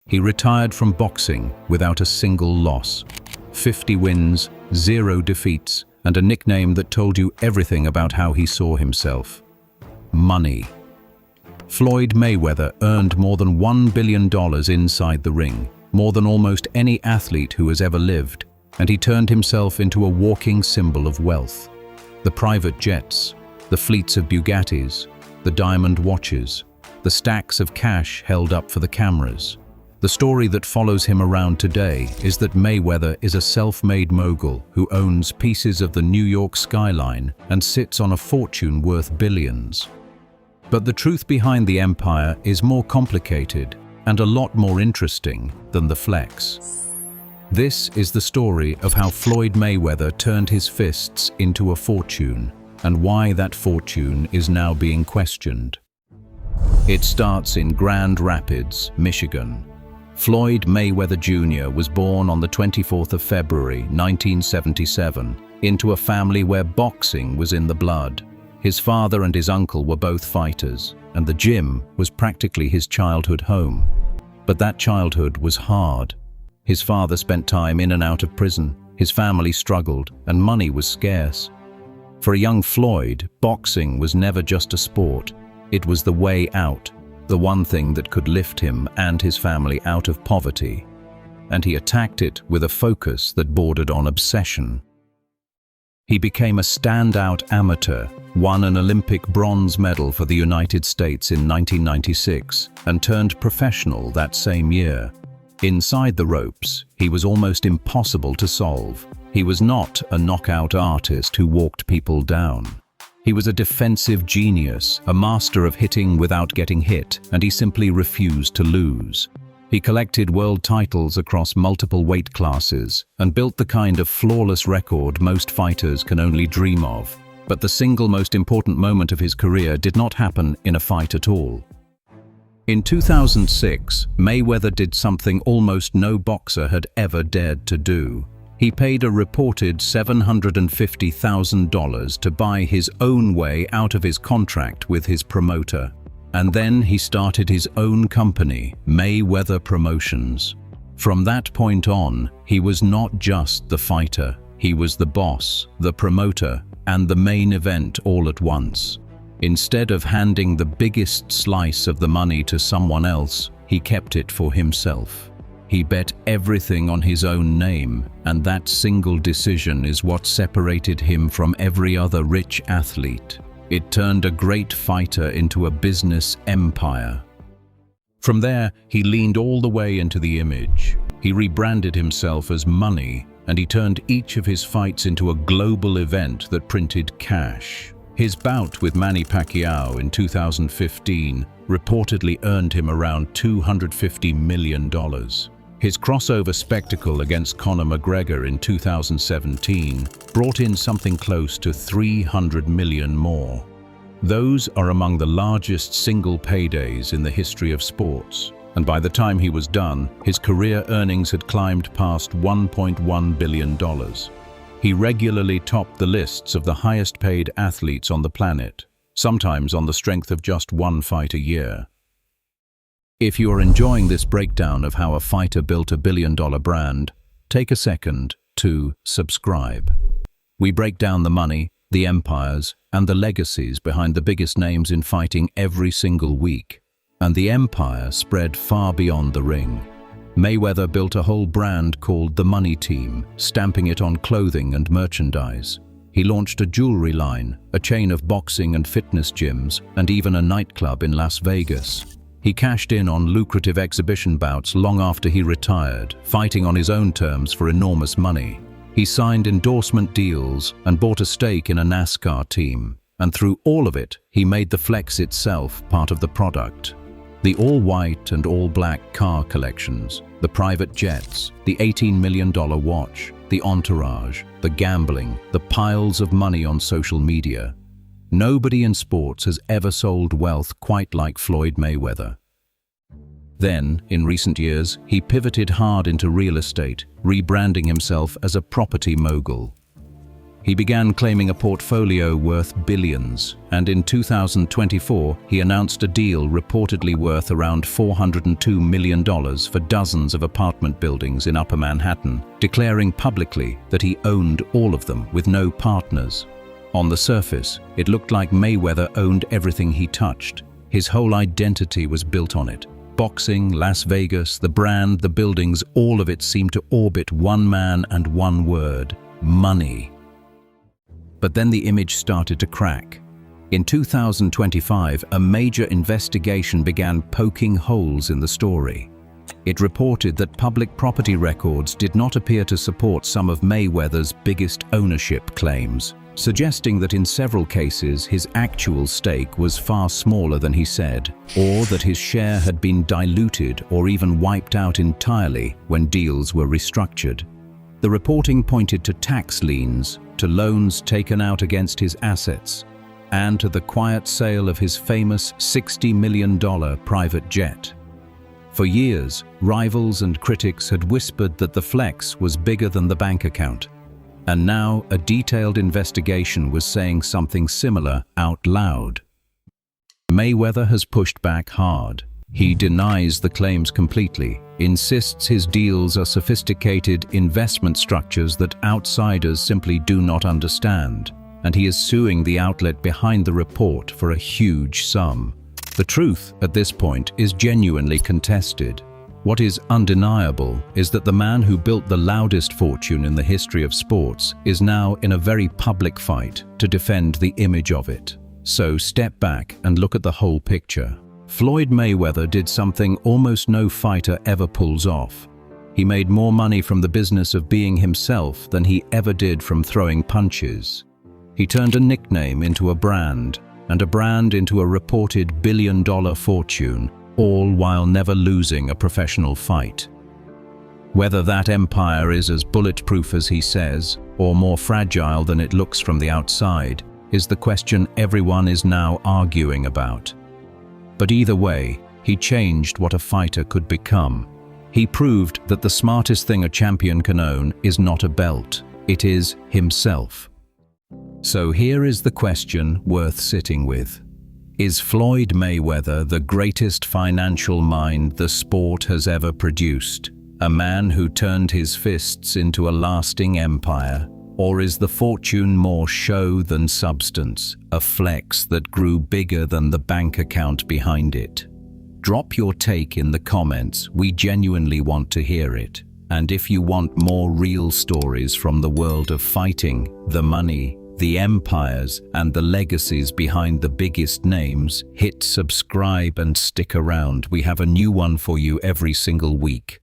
He retired from boxing without a single loss. 50 wins, 0 defeats, and a nickname that told you everything about how he saw himself. Money. Floyd Mayweather earned more than $1 billion inside the ring, more than almost any athlete who has ever lived, and he turned himself into a walking symbol of wealth. The private jets, the fleets of Bugattis, the diamond watches, the stacks of cash held up for the cameras. The story that follows him around today is that Mayweather is a self-made mogul who owns pieces of the New York skyline and sits on a fortune worth billions. But the truth behind the empire is more complicated and a lot more interesting than the flex. This is the story of how Floyd Mayweather turned his fists into a fortune and why that fortune is now being questioned. It starts in Grand Rapids, Michigan. Floyd Mayweather Jr. was born on the 24th of February, 1977, into a family where boxing was in the blood. His father and his uncle were both fighters, and the gym was practically his childhood home. But that childhood was hard. His father spent time in and out of prison, his family struggled, and money was scarce. For a young Floyd, boxing was never just a sport. It was the way out, the one thing that could lift him and his family out of poverty. And he attacked it with a focus that bordered on obsession. He became a standout amateur, won an Olympic bronze medal for the United States in 1996, and turned professional that same year. Inside the ropes, he was almost impossible to solve. He was not a knockout artist who walked people down. He was a defensive genius, a master of hitting without getting hit, and he simply refused to lose. He collected world titles across multiple weight classes and built the kind of flawless record most fighters can only dream of. But the single most important moment of his career did not happen in a fight at all. In 2006, Mayweather did something almost no boxer had ever dared to do. He paid a reported $750,000 to buy his own way out of his contract with his promoter. And then he started his own company, Mayweather Promotions. From that point on, he was not just the fighter. He was the boss, the promoter, and the main event all at once. Instead of handing the biggest slice of the money to someone else, he kept it for himself. He bet everything on his own name, and that single decision is what separated him from every other rich athlete. It turned a great fighter into a business empire. From there, he leaned all the way into the image. He rebranded himself as Money, and he turned each of his fights into a global event that printed cash. His bout with Manny Pacquiao in 2015 reportedly earned him around $250 million. His crossover spectacle against Conor McGregor in 2017 brought in something close to $300 million more. Those are among the largest single paydays in the history of sports, and by the time he was done, his career earnings had climbed past $1.1 billion. He regularly topped the lists of the highest-paid athletes on the planet, sometimes on the strength of just one fight a year. If you are enjoying this breakdown of how a fighter built a billion-dollar brand, take a second to subscribe. We break down the money, the empires, and the legacies behind the biggest names in fighting every single week. And the empire spread far beyond the ring. Mayweather built a whole brand called the Money Team, stamping it on clothing and merchandise. He launched a jewelry line, a chain of boxing and fitness gyms, and even a nightclub in Las Vegas. He cashed in on lucrative exhibition bouts long after he retired, fighting on his own terms for enormous money. He signed endorsement deals and bought a stake in a NASCAR team. And through all of it, he made the flex itself part of the product. The all-white and all-black car collections, the private jets, the $18 million watch, the entourage, the gambling, the piles of money on social media. Nobody in sports has ever sold wealth quite like Floyd Mayweather. Then, in recent years, he pivoted hard into real estate, rebranding himself as a property mogul. He began claiming a portfolio worth billions, and in 2024 he announced a deal reportedly worth around $402 million for dozens of apartment buildings in Upper Manhattan, declaring publicly that he owned all of them with no partners. On the surface, it looked like Mayweather owned everything he touched. His whole identity was built on it. Boxing, Las Vegas, the brand, the buildings, all of it seemed to orbit one man and one word: money. But then the image started to crack. In 2025, a major investigation began poking holes in the story. It reported that public property records did not appear to support some of Mayweather's biggest ownership claims, suggesting that in several cases his actual stake was far smaller than he said, or that his share had been diluted or even wiped out entirely when deals were restructured. The reporting pointed to tax liens, to loans taken out against his assets, and to the quiet sale of his famous $60 million private jet. For years, rivals and critics had whispered that the flex was bigger than the bank account, and now a detailed investigation was saying something similar out loud. Mayweather has pushed back hard. He denies the claims completely, insists his deals are sophisticated investment structures that outsiders simply do not understand, and he is suing the outlet behind the report for a huge sum. The truth at this point is genuinely contested. What is undeniable is that the man who built the loudest fortune in the history of sports is now in a very public fight to defend the image of it. So step back and look at the whole picture. Floyd Mayweather did something almost no fighter ever pulls off. He made more money from the business of being himself than he ever did from throwing punches. He turned a nickname into a brand, and a brand into a reported billion-dollar fortune, all while never losing a professional fight. Whether that empire is as bulletproof as he says, or more fragile than it looks from the outside, is the question everyone is now arguing about. But either way, he changed what a fighter could become. He proved that the smartest thing a champion can own is not a belt, it is himself. So here is the question worth sitting with. Is Floyd Mayweather the greatest financial mind the sport has ever produced? A man who turned his fists into a lasting empire? Or is the fortune more show than substance, a flex that grew bigger than the bank account behind it? Drop your take in the comments, we genuinely want to hear it. And if you want more real stories from the world of fighting, the money, the empires, and the legacies behind the biggest names, hit subscribe and stick around. We have a new one for you every single week.